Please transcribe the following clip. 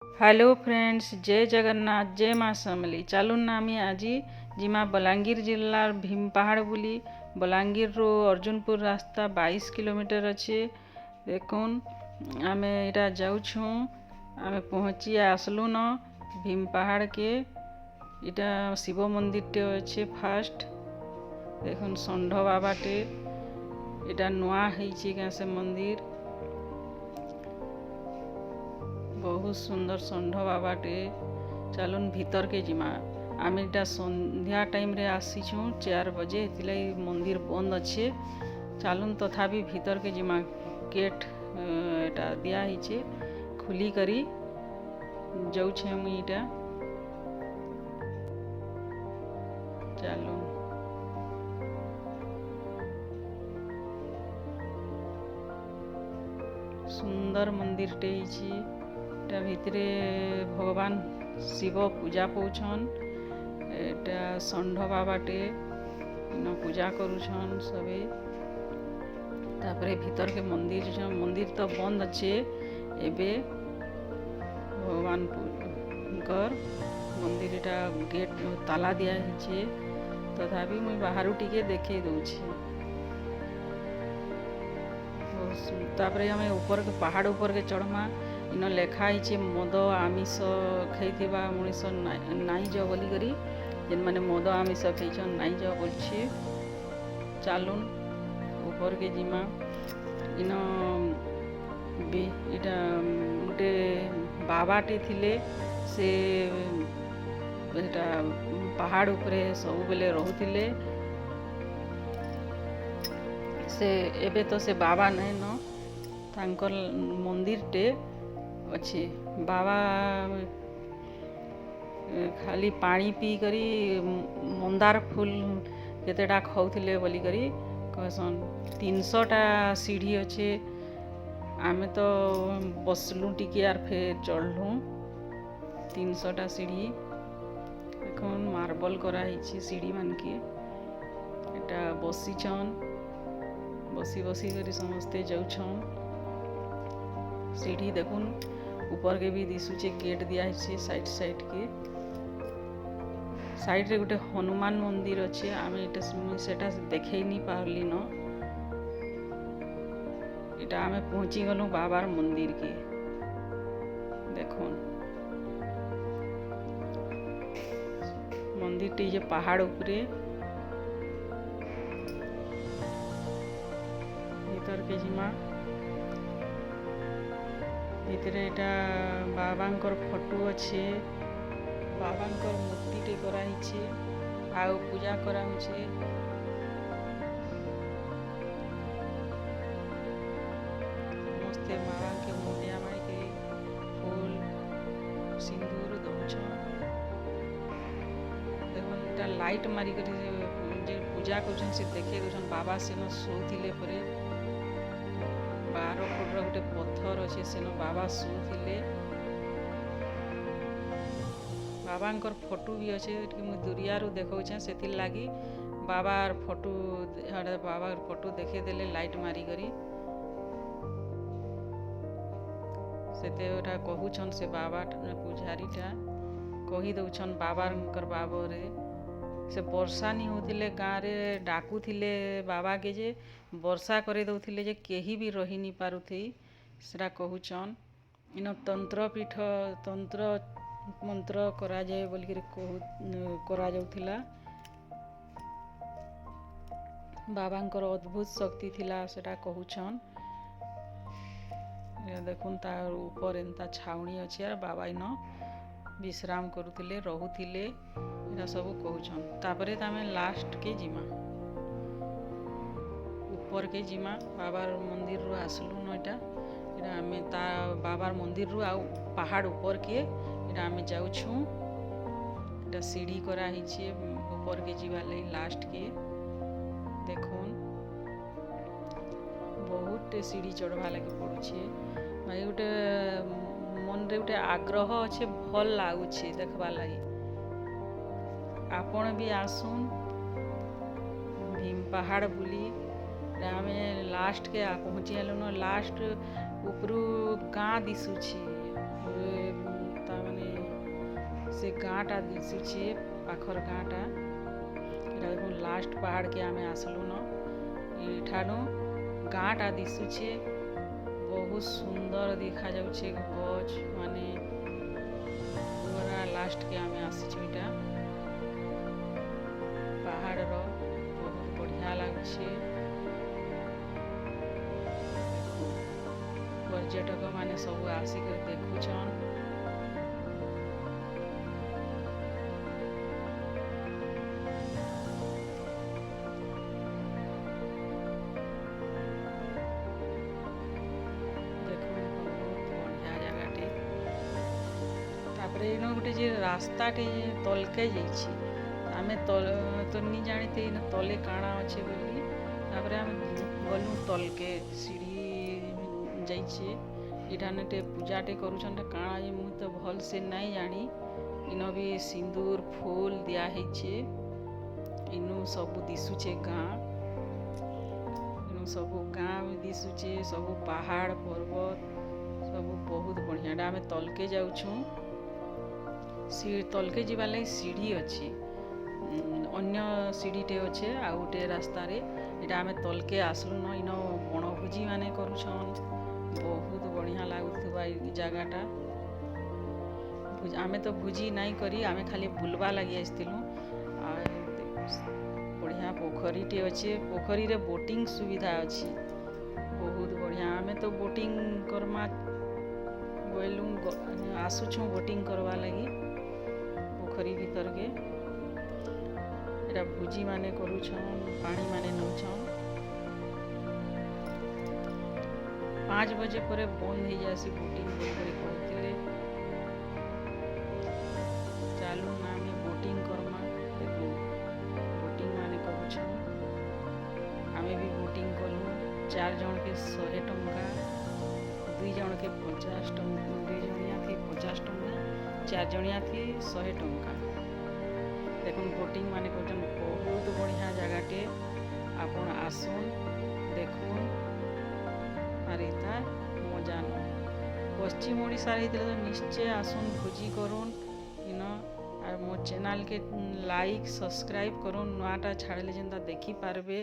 Hello friends, जय जगन्नाथ, जय माँ समली। चलुन ना आमी আজি जिमा बलांगीर जिल्लार भीमपाहाड़ बुली। बलांगीर रो अर्जुनपुर रास्ता 22 किलोमीटर अच्छे। देखुन आमे इटा जाऊछु, आमे पहुँची आसलु न भीमपाहाड़ के। इटा शिव मंदिर टे अच्छे। फास्ट देखुन षंढ बाबा टे, इटा नुआ ହେଇଛି क्या से मंदिर। बहुत सुंदर षंढ बाबाटे। चलुन भीतर के जिमा। आम इटा संध्या टाइम रे आसीछू 4 बजे, इतिलाई मंदिर बंद अच्छे। चलुन तथापि भीतर के जिमा। गेट एटा दिया हिचे खुली करी जाऊछे मुई इटा। चलुन सुंदर मंदिर टे हिची। एटा भितरे भगवान शिव पूजा पाउछन। एटा षंढ बाबाटे इन पूजा करुछन सबे। तापरे भीतर के मंदिर तो बंद अच्छे। एबे भगवान कर मंदिर एटा गेट ताला दिया हिचे। तथापि मुई बाहरु टिके देखे दउछी। तापरे हमें ऊपर के पहाड़ ऊपर के चढ़मा। इन लेखा हिचे मद आमिष खाइथिबा मनीष नाई जाओ बोली करी। जेन माने मद आमिष खाइछन नाई जाओ बोलछे। चलुन ऊपर के जिमा। इन इटा गोटे बाबाटे थिले। से एटा पहाड़ ऊपरे सब बेले रहुथिले। से एबे तो से बाबा नहीं न, तांकर मंदिर टे अच्छे। बाबा खाली पानी पी करी मंदार फूल केतेटा खाऊथिले बोली करी कहसन। 300टा सीढ़ी अच्छे। आमे तो बसलु टिके आर फेर चढ़लु 300टा सीढ़ी। एखन मार्बल करा हिची सीढ़ी मानके। एटा बसीछन, बसी बसी करी समस्ते जाऊछन। सीढ़ी देखुन ऊपर के भी दिशुचे। गेट दिया है साइड साइड के। साइड रे गोटे हनुमान मंदिर अच्छे। आमे सेटा देखे नहीं पारली न। इटा आमे पहुंची गलु बाबार मंदिर के। देखुन मंदिर टी जे पहाड़ ऊपरे। भीतर के जिमा। भितरे एटा बाबांकर फोटो अच्छे। बाबांकर मूर्ति टे करा हिचे। आउ पूजा करा हुचे। समस्ते बाबा के मुंडिया माई के फूल सिंदूर दउछन। देखो एटा लाइट मारी करी जे पूजा करछन से देखे दउछन। बाबा सेन सोथिले परे 12 फुट गोटे पत्थर अच्छे। सेन बाबा शुले। बाबांकर फोटो भी अच्छे। मुझे दुरियारू देखौछे से लगी बाबार फोटो देखे देले लाइट मारी करी। सेते ओटा कहूछन से बाबा पुजारीटा कही दउछन बाबांकर बाबरे। से वर्षा नहीं होतिले गाँव रे डाकुथिले बाबा के जे वर्षा करे दउथिले जे केही भी रही नहीं पारुथी। सेटा कहूछन। इन तंत्र पीठ तंत्र मंत्र करा जाए बोली करा जाउथिला। बाबांकर अद्भुत शक्ति थिला सेटा कहूछन। देखुन तार ऊपर एंता छाउनी अच्छे। और बाबा इन विश्राम करुथिले रहुथिले। एटा सब कहूछन। तापरे तामे लास्ट के जिमा। ऊपर के जिमा बाबार मंदिर रो आसलु न। एटा आमे ता बाबार मंदिर रो आउ पहाड़ ऊपर के एटा आमे जाउछु। एटा सीढ़ी करा हिचे ऊपर के जिबा लई लास्ट के। देखुन बहुत सीढ़ी चढ़वा लगे पड़ुछे। भाई गोटे मन रे गोटे आग्रह अच्छे। भल लागुछे देखबा लगी। आपण भी आसुन भीमपाहाड़ बुली। आमे लास्ट के पहुँची गलु न। लास्ट उपरू गाँ दिशुछि। से गाँटा दिशुचे पाखर गाँटा एटा देखो लास्ट पहाड़ के आमे आसलु न एठानु गाँटा दिशुचे बहुत सुंदर देखा जाउछे गछ माने पूरा लास्ट के आमे आसीछु एटा पहाड़ रो बहुत बढ़िया लागुछे पर्यटक माने सब आसिक देखुछन इन गोटे जे रास्ताटे तलके जाइए आमे तो नहीं जानते इन तले काଣା अच्छे बोली तापर आम गलु तलके सीढ़ी जाइए इठाने टे पूजाटे करुछन काଣା जे मुझे तो भल से नहीं जानी इन भी सिंदूर फूल दिया है इनु सब दिशुचे गाँ इनु सब गाँ भी दिशुचे सब पहाड़ पर्वत सब बहुत बढ़िया आमे तलके जाऊँ तलके जीवार लगी सीढ़ी अच्छी अन्य सीढ़ीटे अच्छे आ गोटे रास्तार यहाँ आम तलके आसलु न इन बणभोजी माने करुछन बहुत बढ़िया लगुवा जगाटा आमे तो भोजी नहीं करी आमे खाली बुलवा लगी आसलु बढ़िया पोखरीटे अच्छे पोखरी रे बोटिंग सुविधा अच्छी बहुत बढ़िया आमे तो बोटिंग करमा गलु आसुछु बोटिंग करवा लगी पोखरी भीतर के एटा भोजी माने करुछन पानी माने नौछन 5 बजे पर बंद हो जासी बोटिंग कहते चालू ना आम बोटिंग करमा देखो बोटिंग माने करुछन आमे भी बोटिंग कलु 4 जन के 100 टंका 2 जन के 50 टंका 2 जनिया थी 50 टंका 4 जनिया थी 100 टंका देखो बोटिंग माने कर बहुत बढ़िया जगाटे आपण आसुन देखुन आर इतार मजा न पश्चिम ओडिशा तो निश्चय आसुन भोजी करुन इन आर मो चैनल के लाइक सब्सक्राइब करुन नुआटा छाड़ले जेनता देखी पारबे।